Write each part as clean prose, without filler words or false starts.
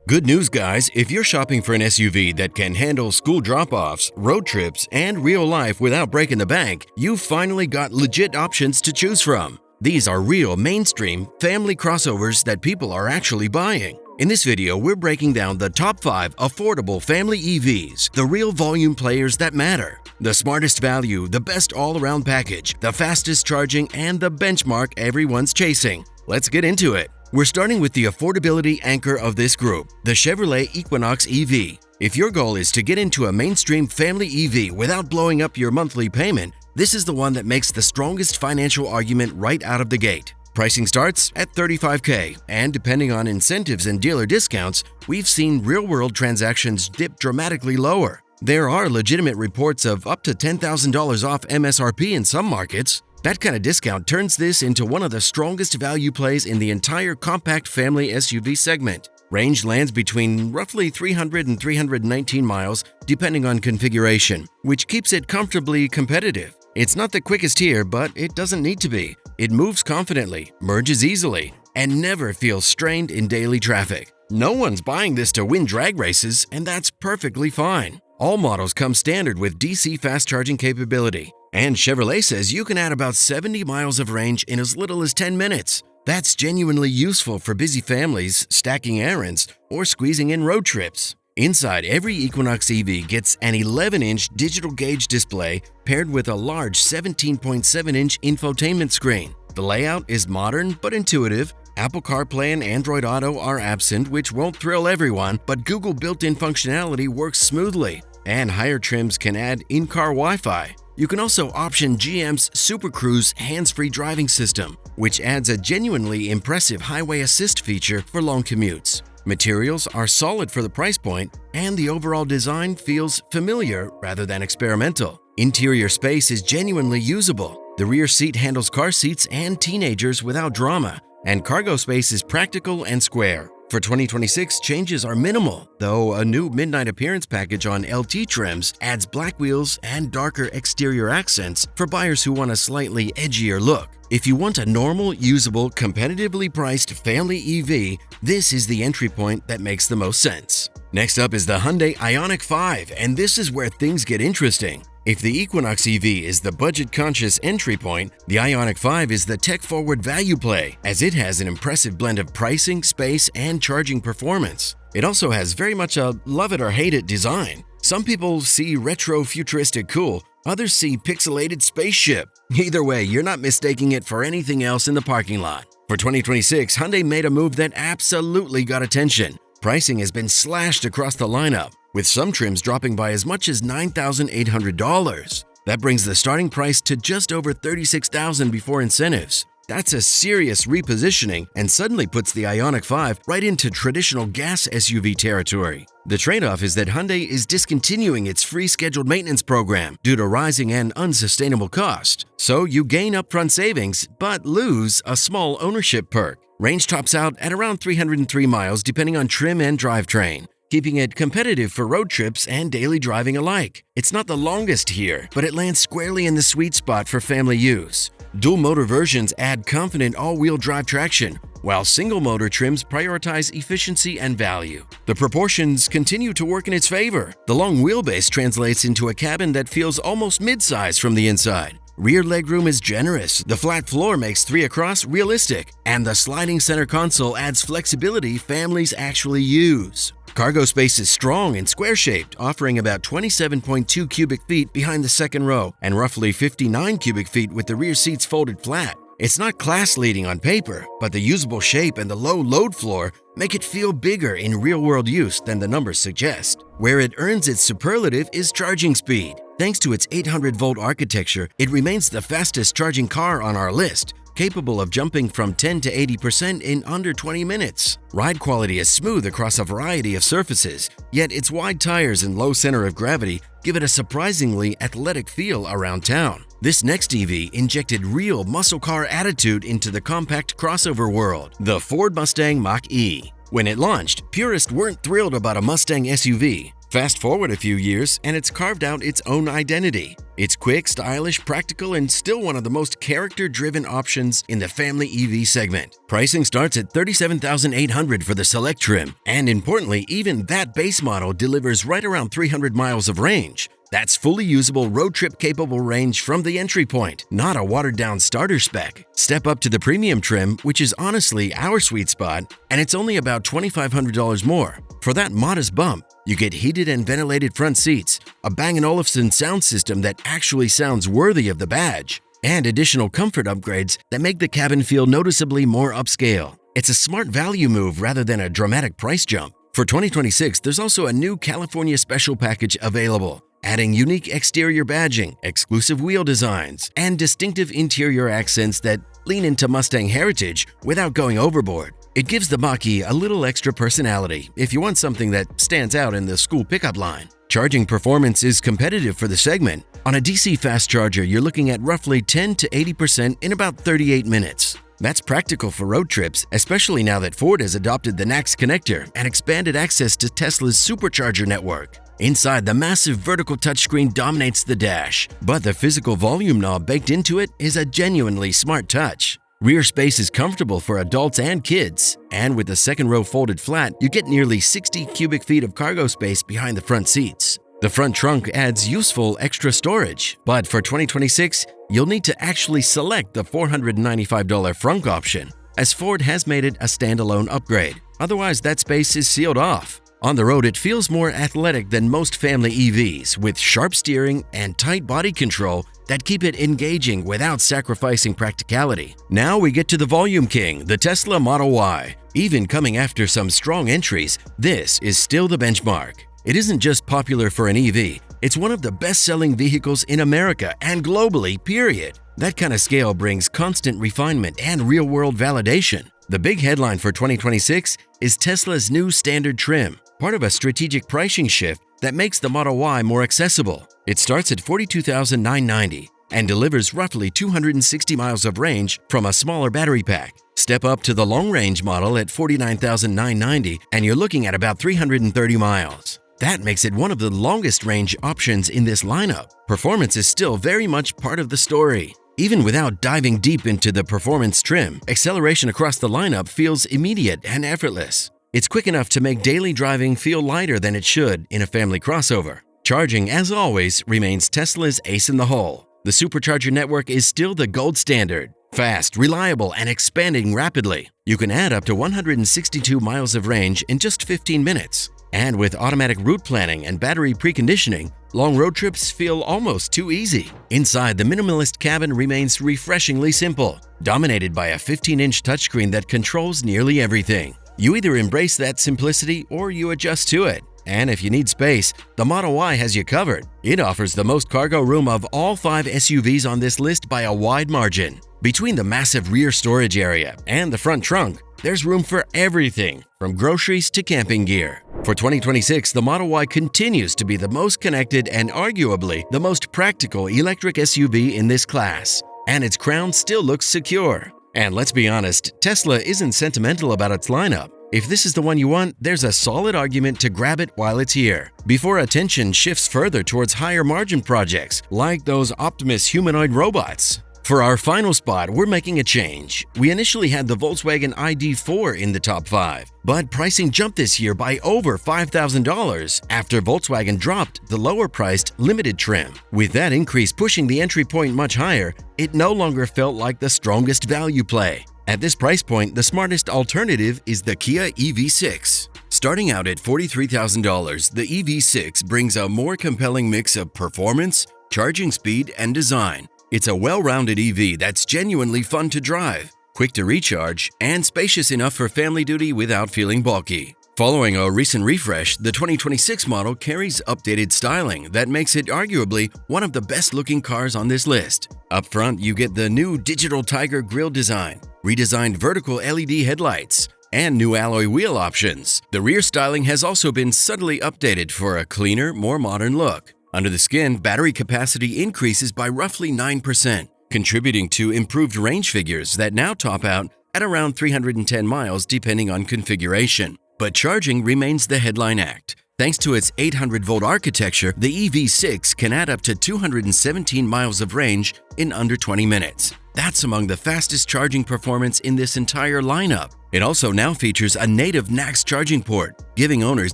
Good news, guys, if you're shopping for an SUV that can handle school drop-offs, road trips, and real life without breaking the bank, you've finally got legit options to choose from. These are real mainstream family crossovers that people are actually buying. In this video, we're breaking down the top 5 affordable family EVs, the real volume players that matter. The smartest value, the best all-around package, the fastest charging, and the benchmark everyone's chasing. Let's get into it. We're starting with the affordability anchor of this group, the Chevrolet Equinox EV. If your goal is to get into a mainstream family EV without blowing up your monthly payment, this is the one that makes the strongest financial argument right out of the gate. Pricing starts at $35K, and depending on incentives and dealer discounts, we've seen real-world transactions dip dramatically lower. There are legitimate reports of up to $10,000 off MSRP in some markets. That kind of discount turns this into one of the strongest value plays in the entire compact family SUV segment. Range lands between roughly 300 and 319 miles depending on configuration, which keeps it comfortably competitive. It's not the quickest here, but it doesn't need to be. It moves confidently, merges easily, and never feels strained in daily traffic. No one's buying this to win drag races, and that's perfectly fine. All models come standard with DC fast charging capability. And Chevrolet says you can add about 70 miles of range in as little as 10 minutes. That's genuinely useful for busy families, stacking errands, or squeezing in road trips. Inside, every Equinox EV gets an 11-inch digital gauge display paired with a large 17.7-inch infotainment screen. The layout is modern but intuitive. Apple CarPlay and Android Auto are absent, which won't thrill everyone, but Google built-in functionality works smoothly, and higher trims can add in-car Wi-Fi. You can also option GM's Super Cruise hands-free driving system, which adds a genuinely impressive highway assist feature for long commutes. Materials are solid for the price point, and the overall design feels familiar rather than experimental. Interior space is genuinely usable. The rear seat handles car seats and teenagers without drama, and cargo space is practical and square. For 2026, changes are minimal, though a new midnight appearance package on LT trims adds black wheels and darker exterior accents for buyers who want a slightly edgier look. If you want a normal, usable, competitively priced family EV, this is the entry point that makes the most sense. Next up is the Hyundai Ioniq 5, and this is where things get interesting. If the Equinox EV is the budget-conscious entry point, the Ioniq 5 is the tech-forward value play, as it has an impressive blend of pricing, space, and charging performance. It also has very much a love-it-or-hate-it design. Some people see retro-futuristic cool, others see pixelated spaceship. Either way, you're not mistaking it for anything else in the parking lot. For 2026, Hyundai made a move that absolutely got attention. Pricing has been slashed across the lineup, with some trims dropping by as much as $9,800. That brings the starting price to just over $36,000 before incentives. That's a serious repositioning and suddenly puts the Ioniq 5 right into traditional gas SUV territory. The trade-off is that Hyundai is discontinuing its free scheduled maintenance program due to rising and unsustainable cost. So you gain upfront savings, but lose a small ownership perk. Range tops out at around 303 miles depending on trim and drivetrain, keeping it competitive for road trips and daily driving alike. It's not the longest here, but it lands squarely in the sweet spot for family use. Dual-motor versions add confident all-wheel drive traction, while single-motor trims prioritize efficiency and value. The proportions continue to work in its favor. The long wheelbase translates into a cabin that feels almost mid-size from the inside. Rear legroom is generous, the flat floor makes 3 across realistic, and the sliding center console adds flexibility families actually use. Cargo space is strong and square-shaped, offering about 27.2 cubic feet behind the second row and roughly 59 cubic feet with the rear seats folded flat. It's not class-leading on paper, but the usable shape and the low load floor make it feel bigger in real-world use than the numbers suggest. Where it earns its superlative is charging speed. Thanks to its 800-volt architecture, it remains the fastest charging car on our list, capable of jumping from 10 to 80% in under 20 minutes. Ride quality is smooth across a variety of surfaces, yet its wide tires and low center of gravity give it a surprisingly athletic feel around town. This next EV injected real muscle car attitude into the compact crossover world, the Ford Mustang Mach-E. When it launched, purists weren't thrilled about a Mustang SUV. Fast forward a few years, and it's carved out its own identity. It's quick, stylish, practical, and still one of the most character-driven options in the family EV segment. Pricing starts at $37,800 for the Select trim, and importantly, even that base model delivers right around 300 miles of range. That's fully usable road trip capable range from the entry point, not a watered down starter spec. Step up to the premium trim, which is honestly our sweet spot, and it's only about $2,500 more. For that modest bump, you get heated and ventilated front seats, a Bang & Olufsen sound system that actually sounds worthy of the badge, and additional comfort upgrades that make the cabin feel noticeably more upscale. It's a smart value move rather than a dramatic price jump. For 2026, there's also a new California Special package available, adding unique exterior badging, exclusive wheel designs, and distinctive interior accents that lean into Mustang heritage without going overboard. It gives the Mach-E a little extra personality if you want something that stands out in the school pickup line. Charging performance is competitive for the segment. On a DC fast charger, you're looking at roughly 10 to 80% in about 38 minutes. That's practical for road trips, especially now that Ford has adopted the NACS connector and expanded access to Tesla's supercharger network. Inside, the massive vertical touchscreen dominates the dash, but the physical volume knob baked into it is a genuinely smart touch. Rear space is comfortable for adults and kids, and with the second row folded flat, you get nearly 60 cubic feet of cargo space behind the front seats. The front trunk adds useful extra storage, but for 2026, you'll need to actually select the $495 frunk option, as Ford has made it a standalone upgrade. Otherwise, that space is sealed off. On the road, it feels more athletic than most family EVs, with sharp steering and tight body control that keep it engaging without sacrificing practicality. Now we get to the volume king, the Tesla Model Y. Even coming after some strong entries, this is still the benchmark. It isn't just popular for an EV, it's one of the best-selling vehicles in America and globally, period. That kind of scale brings constant refinement and real-world validation. The big headline for 2026 is Tesla's new standard trim, part of a strategic pricing shift that makes the Model Y more accessible. It starts at $42,990 and delivers roughly 260 miles of range from a smaller battery pack. Step up to the long-range model at $49,990 and you're looking at about 330 miles. That makes it one of the longest range options in this lineup. Performance is still very much part of the story. Even without diving deep into the performance trim, acceleration across the lineup feels immediate and effortless. It's quick enough to make daily driving feel lighter than it should in a family crossover. Charging, as always, remains Tesla's ace in the hole. The supercharger network is still the gold standard. Fast, reliable, and expanding rapidly. You can add up to 162 miles of range in just 15 minutes. And with automatic route planning and battery preconditioning, long road trips feel almost too easy. Inside, the minimalist cabin remains refreshingly simple, dominated by a 15-inch touchscreen that controls nearly everything. You either embrace that simplicity or you adjust to it. And if you need space, the Model Y has you covered. It offers the most cargo room of all 5 SUVs on this list by a wide margin. Between the massive rear storage area and the front trunk, there's room for everything, from groceries to camping gear. For 2026, the Model Y continues to be the most connected and arguably the most practical electric SUV in this class, and its crown still looks secure. And let's be honest, Tesla isn't sentimental about its lineup. If this is the one you want, there's a solid argument to grab it while it's here, before attention shifts further towards higher margin projects like those Optimus humanoid robots. For our final spot, we're making a change. We initially had the Volkswagen ID.4 in the top 5, but pricing jumped this year by over $5,000 after Volkswagen dropped the lower-priced limited trim. With that increase pushing the entry point much higher, it no longer felt like the strongest value play. At this price point, the smartest alternative is the Kia EV6. Starting out at $43,000, the EV6 brings a more compelling mix of performance, charging speed, and design. It's a well-rounded EV that's genuinely fun to drive, quick to recharge, and spacious enough for family duty without feeling bulky. Following a recent refresh, the 2026 model carries updated styling that makes it arguably one of the best-looking cars on this list. Up front, you get the new Digital Tiger grille design, redesigned vertical LED headlights, and new alloy wheel options. The rear styling has also been subtly updated for a cleaner, more modern look. Under the skin, battery capacity increases by roughly 9%, contributing to improved range figures that now top out at around 310 miles depending on configuration. But charging remains the headline act. Thanks to its 800-volt architecture, the EV6 can add up to 217 miles of range in under 20 minutes. That's among the fastest charging performance in this entire lineup. It also now features a native NACS charging port, giving owners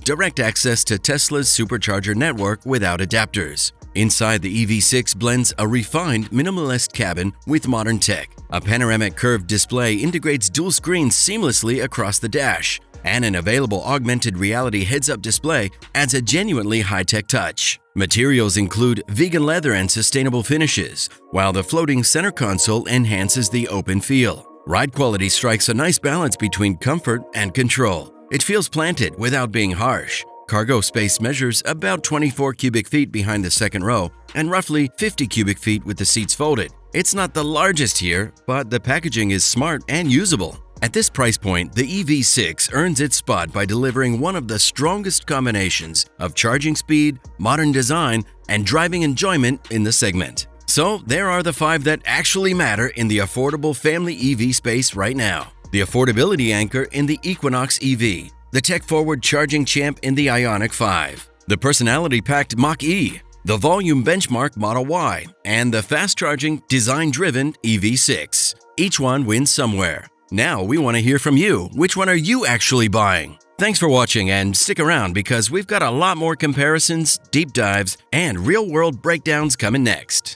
direct access to Tesla's supercharger network without adapters. Inside, the EV6 blends a refined, minimalist cabin with modern tech. A panoramic curved display integrates dual screens seamlessly across the dash, and an available augmented reality heads-up display adds a genuinely high-tech touch. Materials include vegan leather and sustainable finishes, while the floating center console enhances the open feel. Ride quality strikes a nice balance between comfort and control. It feels planted without being harsh. Cargo space measures about 24 cubic feet behind the second row and roughly 50 cubic feet with the seats folded. It's not the largest here, but the packaging is smart and usable. At this price point, the EV6 earns its spot by delivering one of the strongest combinations of charging speed, modern design, and driving enjoyment in the segment. So there are the 5 that actually matter in the affordable family EV space right now. The affordability anchor in the Equinox EV, the tech-forward charging champ in the Ioniq 5, the personality-packed Mach-E, the volume benchmark Model Y, and the fast-charging, design-driven EV6. Each one wins somewhere. Now we want to hear from you. Which one are you actually buying? Thanks for watching, and stick around because we've got a lot more comparisons, deep dives, and real-world breakdowns coming next.